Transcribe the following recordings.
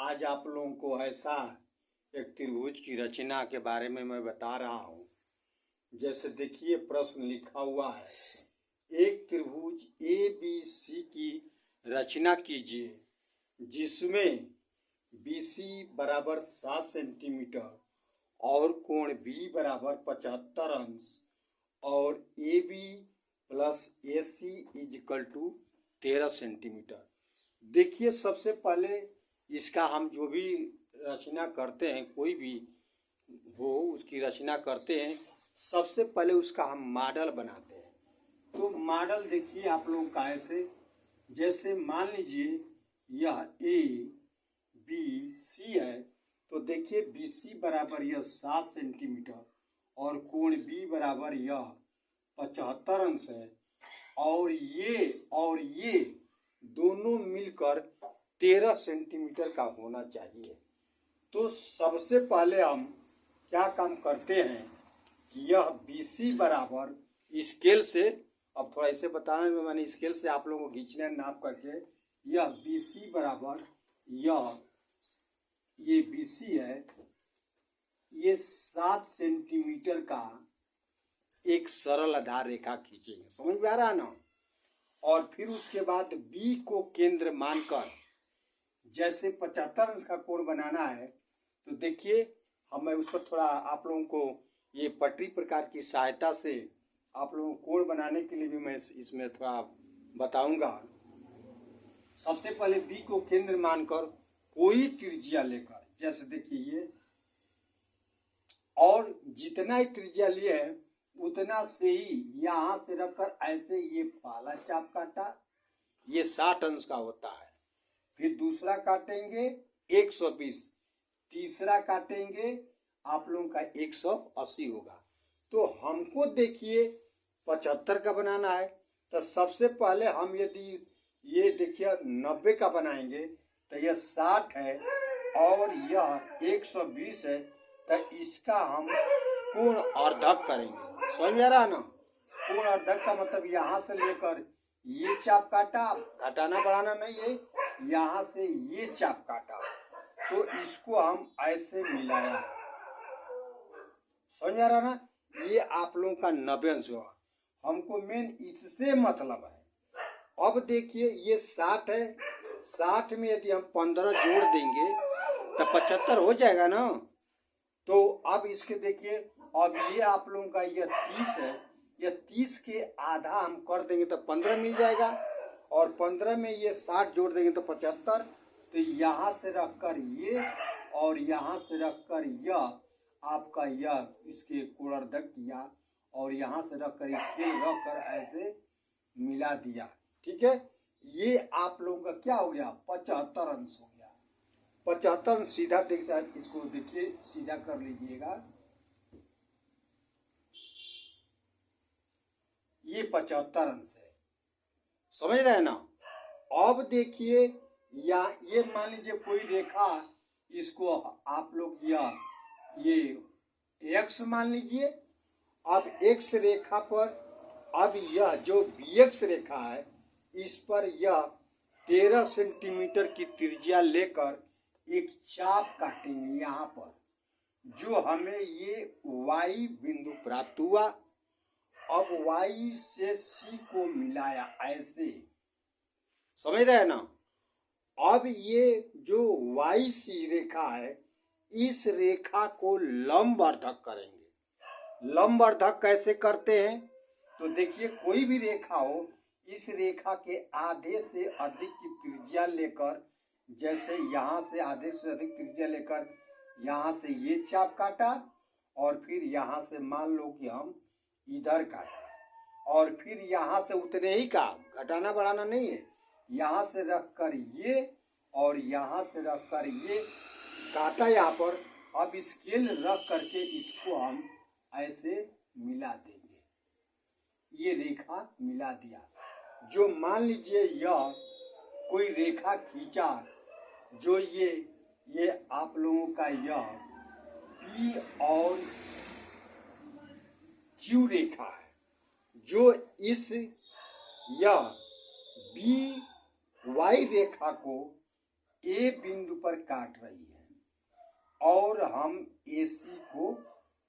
आज आप लोगों को ऐसा एक त्रिभुज की रचना के बारे में मैं बता रहा हूँ। जैसे देखिए प्रश्न लिखा हुआ है, एक त्रिभुज ए बी सी की रचना कीजिए जिसमें बी सी बराबर 7 सेंटीमीटर और कोण बी बराबर 75 अंश और A B plus A C is equal to 13 centimetre. देखिए सबसे पहले इसका हम जो भी रचना करते हैं, कोई भी हो उसकी रचना करते हैं, सबसे पहले उसका हम मॉडल बनाते हैं। तो मॉडल देखिए आप लोग का ऐसे, जैसे मान लीजिए यह ए बी सी है, तो देखिए बी सी बराबर यह 7 सेंटीमीटर और कोण बी बराबर यह 75 अंश है और ये दोनों मिलकर 13 सेंटीमीटर का होना चाहिए। तो सबसे पहले हम क्या काम करते हैं, यह BC बराबर स्केल से, अब थोड़ा इसे बताने में मैंने स्केल से आप लोगों को खींचना नाप करके, यह BC बराबर ये BC है, ये 7 सेंटीमीटर का एक सरल आधार रेखा खींचेंगे। समझ में आ रहा है ना। और फिर उसके बाद B को केंद्र मानकर जैसे 75 अंश का कोण बनाना है, तो देखिए मैं उस पर थोड़ा आप लोगों को ये पटरी प्रकार की सहायता से आप लोगों को कोण बनाने के लिए भी मैं इसमें थोड़ा बताऊंगा। सबसे पहले B को केंद्र मानकर कोई त्रिज्या लेकर, जैसे देखिए ये, और जितना ही त्रिज्या लिए है उतना से ही यहाँ से रखकर ऐसे ये पहला चाप काटा, ये 60 अंश का होता है। फिर दूसरा काटेंगे 120, तीसरा काटेंगे आप लोगों का 180 होगा। तो हमको देखिए 75 का बनाना है, तो सबसे पहले हम यदि ये देखिए 90 का बनाएंगे तो यह 60 है और यह 120 है, तो इसका हम पूर्ण अर्धक करेंगे। समझ में आ रहा है ना। पूर्ण अर्धक का मतलब यहाँ से लेकर ये चाप काटा, घटाना बढ़ाना नहीं है, यहाँ से ये चाप काटा, तो इसको हम ऐसे मिलाया। समझ आ रहा ना। ये आप लोगों का 90 अंश हुआ। हमको मेन इससे मतलब है। अब देखिए ये 60 है, 60 में यदि हम 15 जोड़ देंगे तो 75 हो जाएगा ना। तो अब इसके देखिए, अब ये आप लोगों का यह 30 है, यह 30 के आधा हम कर देंगे तो 15 मिल जाएगा और 15 में ये 60 जोड़ देंगे तो 75। तो यहाँ से रखकर ये और यहाँ से रखकर यह आपका यह इसके कोणार्धक किया और यहाँ से रखकर इसके रखकर ऐसे मिला दिया। ठीक है, ये आप लोगों का क्या हो गया, 75 अंश हो गया। 75 सीधा देख, इसको देखिए सीधा कर लीजिएगा, ये 75 अंश है। समझ रहे हैं ना। अब देखिए या ये मान लीजिए कोई रेखा, इसको आप लोग ये x मान लीजिए। अब x रेखा पर अब यह जो bx रेखा है, इस पर यह 13 सेंटीमीटर की त्रिज्या लेकर एक चाप काटेंगे यहाँ पर, जो हमें ये y बिंदु प्राप्त हुआ। अब y से c को मिलाया ऐसे। समझ रहे हैं ना। अब ये जो YC रेखा है, इस रेखा को लंबवर्धक करेंगे। लंबवर्धक कैसे करते हैं, तो देखिए कोई भी रेखा हो, इस रेखा के आधे से अधिक की त्रिज्या लेकर, जैसे यहाँ से आधे से अधिक त्रिज्या लेकर यहाँ से ये चाप काटा और फिर यहाँ से मान लो कि हम इधर काटा और फिर यहाँ से उतने ही का, घटाना बढ़ाना नहीं है, यहाँ से रखकर ये और यहाँ से रखकर ये काटा यहाँ पर। अब स्केल रख करके इसको हम ऐसे मिला देंगे, ये रेखा मिला दिया। जो मान लीजिए यह कोई रेखा खींचा, जो ये आप लोगों का यह P और Q रेखा है, जो इस यह BY रेखा को ए बिंदु पर काट रही है और हम AC को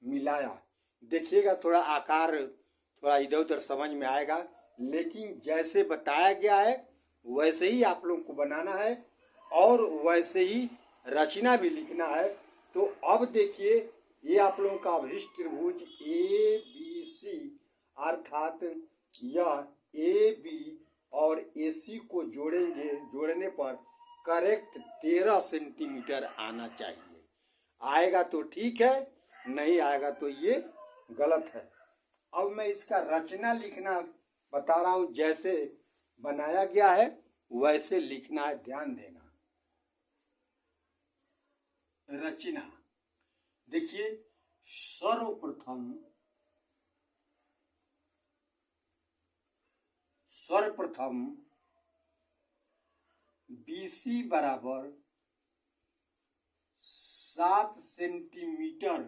मिलाया। देखिएगा थोड़ा आकार थोड़ा इधर उधर समझ में आएगा, लेकिन जैसे बताया गया है वैसे ही आप लोगों को बनाना है और वैसे ही रचना भी लिखना है। तो अब देखिए ये आप लोगों का अभिष्ट त्रिभुज ABC अर्थात यह AB और AC को जोड़ेंगे, जोड़ने पर करेक्ट 13 सेंटीमीटर आना चाहिए। आएगा तो ठीक है, नहीं आएगा तो ये गलत है। अब मैं इसका रचना लिखना बता रहा हूं, जैसे बनाया गया है वैसे लिखना है, ध्यान देना। रचना देखिए, सर्वप्रथम BC बराबर 7 सेंटीमीटर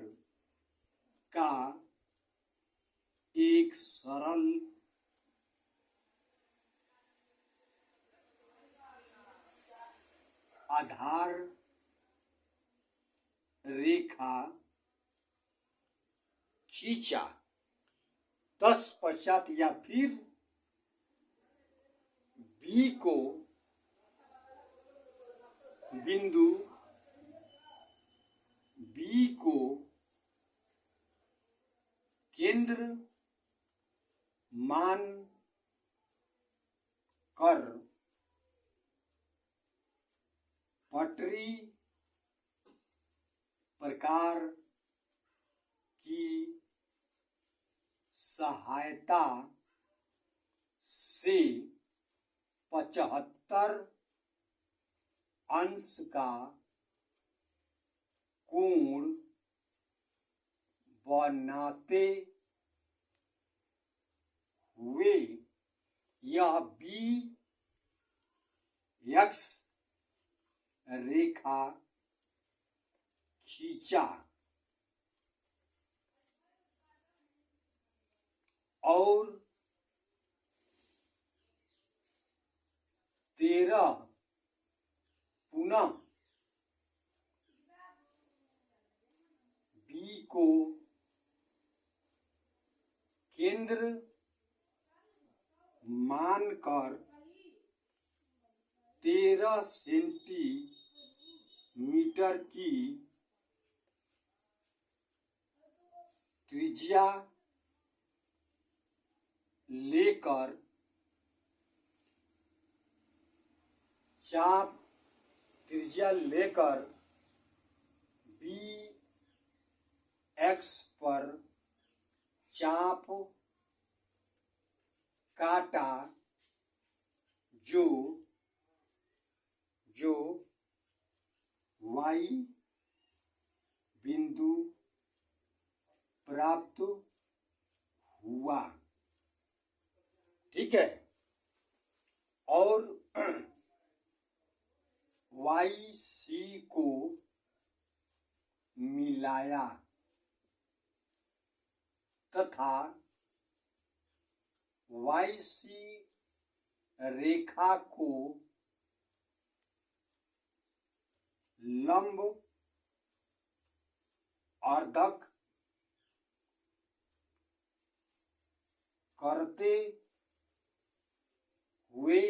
का एक सरल आधार रेखा खींचा। तत्पश्चात या फिर B को बिंदु B को केंद्र मान कर पटरी प्रकार की सहायता से 75 अंश का कोण बनाते हुए यह BX रेखा खींचा और 13 पुनः B को केंद्र मानकर 13 सेंटीमीटर की त्रिज्या लेकर चाप BX पर चाप काटा, जो Y बिंदु प्राप्त हुआ। ठीक है, और YC को मिलाया तथा YC रेखा को लंब अर्धक करते हुए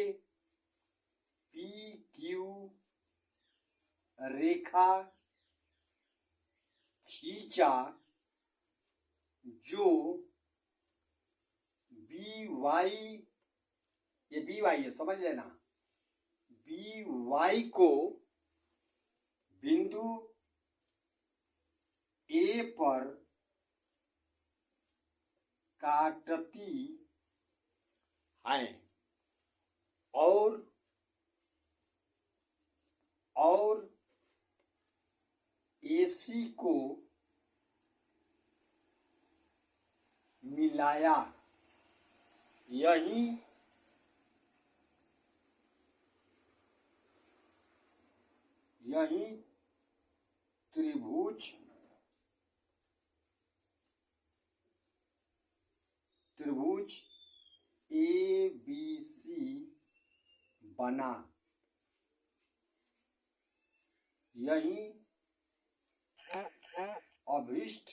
PQ रेखा खींचा, जो BY, ये BY है, समझ लेना, BY को बिंदु A पर काटती है और AC को मिलाया। यही त्रिभुज ABC बना। यही अभिष्ट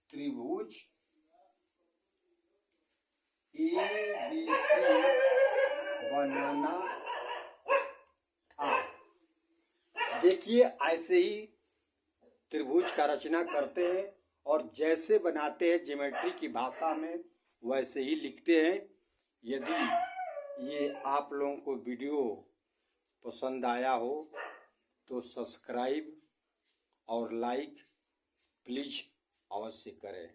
त्रिभुज ABC बनाना था। देखिए ऐसे ही त्रिभुज का रचना करते हैं और जैसे बनाते हैं ज्योमेट्री की भाषा में वैसे ही लिखते हैं। यदि ये आप लोगों को वीडियो पसंद आया हो तो सब्सक्राइब और लाइक प्लीज अवश्य करें।